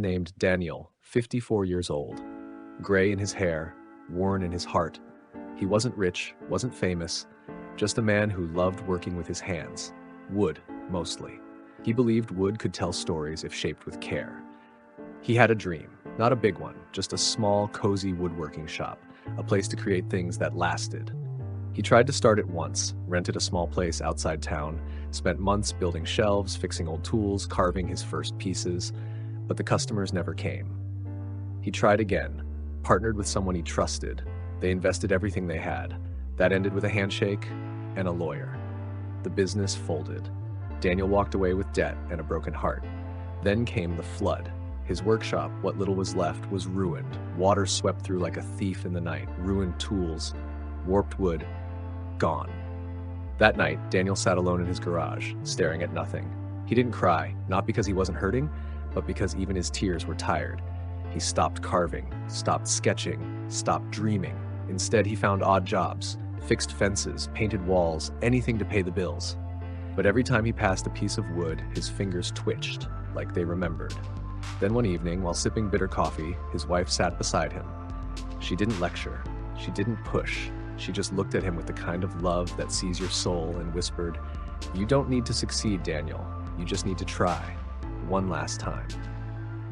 named Daniel, 54 years old, gray in his hair, worn in his heart. He wasn't rich, wasn't famous, just a man who loved working with his hands. Wood, mostly. He believed wood could tell stories if shaped with care. He had a dream, not a big one, just a small, cozy woodworking shop, a place to create things that lasted. He tried to start it once, rented a small place outside town, spent months building shelves, fixing old tools, carving his first pieces, but the customers never came. He tried again, partnered with someone he trusted. They invested everything they had. That ended with a handshake and a lawyer. The business folded. Daniel walked away with debt and a broken heart. Then came the flood. His workshop, what little was left, was ruined. Water swept through like a thief in the night, ruined tools, warped wood, gone. That night, Daniel sat alone in his garage, staring at nothing. He didn't cry, not because he wasn't hurting, but because even his tears were tired. He stopped carving, stopped sketching, stopped dreaming. Instead, he found odd jobs, fixed fences, painted walls, anything to pay the bills. But every time he passed a piece of wood, his fingers twitched, like they remembered. Then one evening, while sipping bitter coffee, his wife sat beside him. She didn't lecture. She didn't push. She just looked at him with the kind of love that sees your soul and whispered, "You don't need to succeed, Daniel. You just need to try. One last time."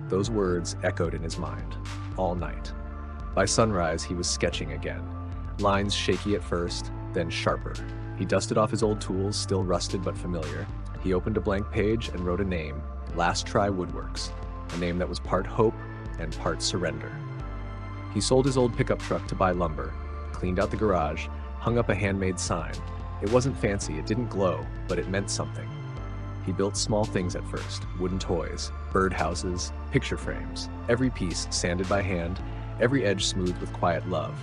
Those words echoed in his mind, all night. By sunrise, he was sketching again. Lines shaky at first, then sharper. He dusted off his old tools, still rusted but familiar. He opened a blank page and wrote a name, Last Try Woodworks, a name that was part hope and part surrender. He sold his old pickup truck to buy lumber, cleaned out the garage, hung up a handmade sign. It wasn't fancy, it didn't glow, but it meant something. He built small things at first, wooden toys, birdhouses, picture frames, every piece sanded by hand, every edge smoothed with quiet love.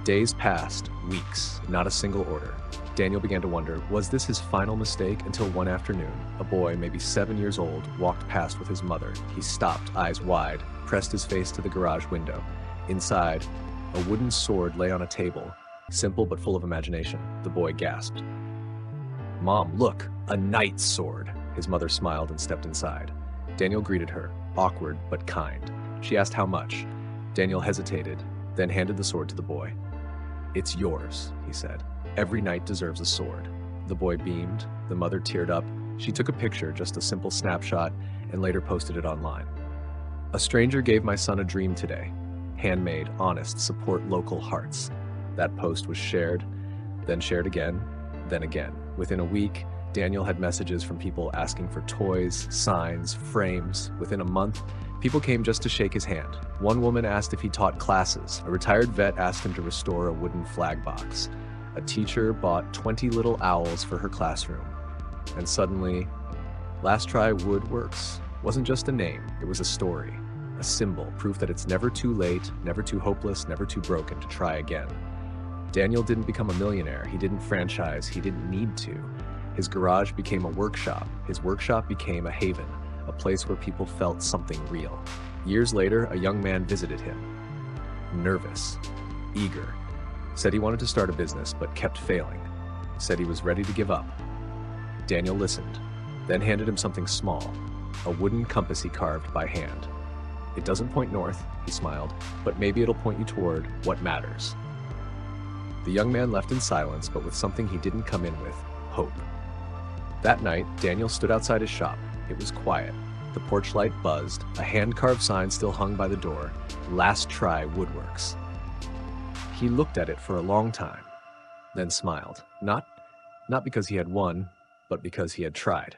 Days passed, weeks, not a single order. Daniel began to wonder, was this his final mistake, until one afternoon, a boy, maybe 7 years old, walked past with his mother. He stopped, eyes wide, pressed his face to the garage window. Inside, a wooden sword lay on a table, simple but full of imagination. The boy gasped. "Mom, look, a knight's sword." His mother smiled and stepped inside. Daniel greeted her, awkward but kind. She asked how much. Daniel hesitated, then handed the sword to the boy. "It's yours," he said. "Every knight deserves a sword." The boy beamed, the mother teared up. She took a picture, just a simple snapshot, and later posted it online. "A stranger gave my son a dream today. Handmade, honest, support local hearts." That post was shared, then shared again, then again. Within a week, Daniel had messages from people asking for toys, signs, frames. Within a month, people came just to shake his hand. One woman asked if he taught classes. A retired vet asked him to restore a wooden flag box. A teacher bought 20 little owls for her classroom. And suddenly, Last Try Woodworks wasn't just a name, it was a story, a symbol, proof that it's never too late, never too hopeless, never too broken to try again. Daniel didn't become a millionaire, he didn't franchise, he didn't need to. His garage became a workshop. His workshop became a haven, a place where people felt something real. Years later, a young man visited him. Nervous, eager. Said he wanted to start a business, but kept failing. Said he was ready to give up. Daniel listened, then handed him something small, a wooden compass he carved by hand. "It doesn't point north," he smiled, "but maybe it'll point you toward what matters." The young man left in silence, but with something he didn't come in with, hope. That night, Daniel stood outside his shop. It was quiet. The porch light buzzed. A hand-carved sign still hung by the door, Last Try Woodworks. He looked at it for a long time, then smiled. Not because he had won, but because he had tried.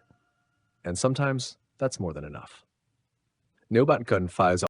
And sometimes, that's more than enough. Nobat Gun Files